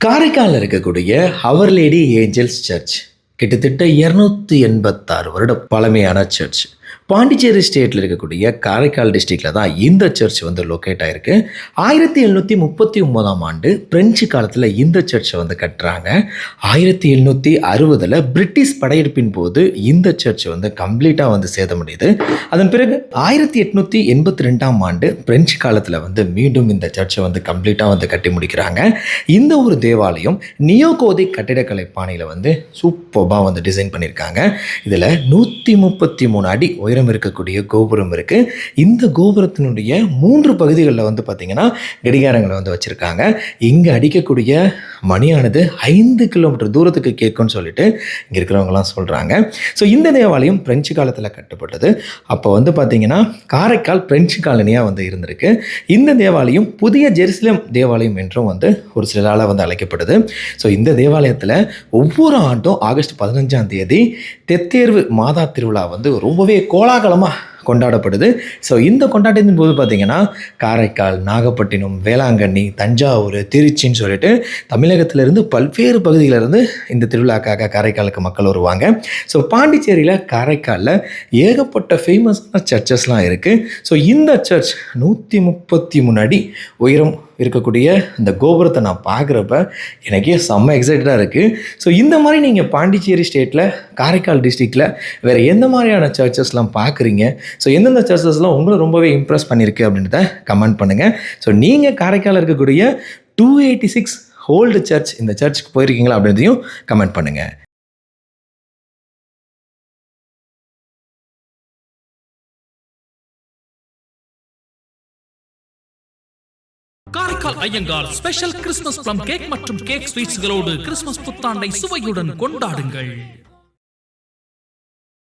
காரைக்காலில் இருக்கக்கூடிய hour lady Angeles search கிட்டத்தட்ட 286 வருடம் பழமையான சர்ச். பாண்டிச்சேரி ஸ்டேட்டில் இருக்கக்கூடிய காரைக்கால் டிஸ்ட்ரிக்டில் தான் இந்த சர்ச் வந்து லொக்கேட் ஆகிருக்கு. 1739ஆம் ஆண்டு பிரெஞ்சு காலத்தில் இந்த சர்ச்சை வந்து கட்டுறாங்க. 1760 பிரிட்டிஷ் படையெடுப்பின் போது இந்த சர்ச் வந்து கம்ப்ளீட்டாக வந்து சேதமடையுது. அதன் பிறகு 1882ஆம் ஆண்டு பிரெஞ்சு காலத்தில் வந்து மீண்டும் இந்த சர்ச்சை வந்து கம்ப்ளீட்டாக வந்து கட்டி முடிக்கிறாங்க. இந்த ஒரு தேவாலயம் நியோகோதிக் கட்டிடக்கலை பாணியில் வந்து சூப்பராக வந்து டிசைன் பண்ணியிருக்காங்க. இதில் 133 அடி உயரம் இருக்கக்கூடிய கோபுரம் இருக்கு. இந்த கோபுரத்தினுடைய 3 பகுதிகளில் வந்து பார்த்தீங்கன்னா கடிகாரங்களை வந்து வச்சிருக்காங்க. இங்கே அடிக்கக்கூடிய மணியானது 5 கிலோமீட்டர் தூரத்துக்கு கேட்கும்னு சொல்லிட்டு இங்கே இருக்கிறவங்கலாம் சொல்கிறாங்க. ஸோ இந்த தேவாலயம் பிரெஞ்சு காலத்தில் கட்டப்பட்டது. அப்போ வந்து பார்த்தீங்கன்னா காரைக்கால் பிரெஞ்சு காலனியாக வந்து இருந்திருக்கு. இந்த தேவாலயம் புதிய ஜெருசலேம் தேவாலயம் என்றும் வந்து ஒரு சிலரால் வந்து அழைக்கப்படுது. ஸோ இந்த தேவாலயத்தில் ஒவ்வொரு ஆண்டும் ஆகஸ்ட் 15ஆம் தேதி தெத்தேர்வு மாதா திருவிழா வந்து ரொம்பவே கோலாகலமாக கொண்டாடப்படுது. ஸோ இந்த கொண்டாட்டத்தின் போது பார்த்திங்கன்னா காரைக்கால், நாகப்பட்டினம், வேளாங்கண்ணி, தஞ்சாவூர், திருச்சின்னு சொல்லிட்டு தமிழகத்திலிருந்து பல்வேறு பகுதியிலிருந்து இந்த திருவிழாக்காக காரைக்காலுக்கு மக்கள் வருவாங்க. ஸோ பாண்டிச்சேரியில் காரைக்காலில் ஏகப்பட்ட ஃபேமஸான சர்ச்சஸ்லாம் இருக்குது. ஸோ இந்த சர்ச் 133 அடி உயரம் இருக்கக்கூடிய இந்த கோபுரத்தை நான் பார்க்குறப்ப எனக்கே செம்ம எக்ஸைட்டடாக இருக்குது. ஸோ இந்த மாதிரி நீங்கள் பாண்டிச்சேரி ஸ்டேட்டில் காரைக்கால் டிஸ்ட்ரிக்டில் வேறு எந்த மாதிரியான சர்ச்சஸ்லாம் பார்க்குறீங்க? ஸோ எந்தெந்த சர்ச்சஸ்லாம் உங்களை ரொம்பவே இம்ப்ரெஸ் பண்ணியிருக்கு அப்படின்றத கமெண்ட் பண்ணுங்கள். ஸோ நீங்கள் காரைக்காலில் இருக்கக்கூடிய 286 ஓல்டு சர்ச், இந்த சர்ச்சுக்கு போயிருக்கீங்களா அப்படின்றதையும் கமெண்ட் பண்ணுங்கள். Karaikal Iyengar special Christmas plum cake மற்றும் கேக் ஸ்வீட்ஸ்களோடு கிறிஸ்துமஸ் புத்தாண்டை சுவையுடன் கொண்டாடுங்கள்.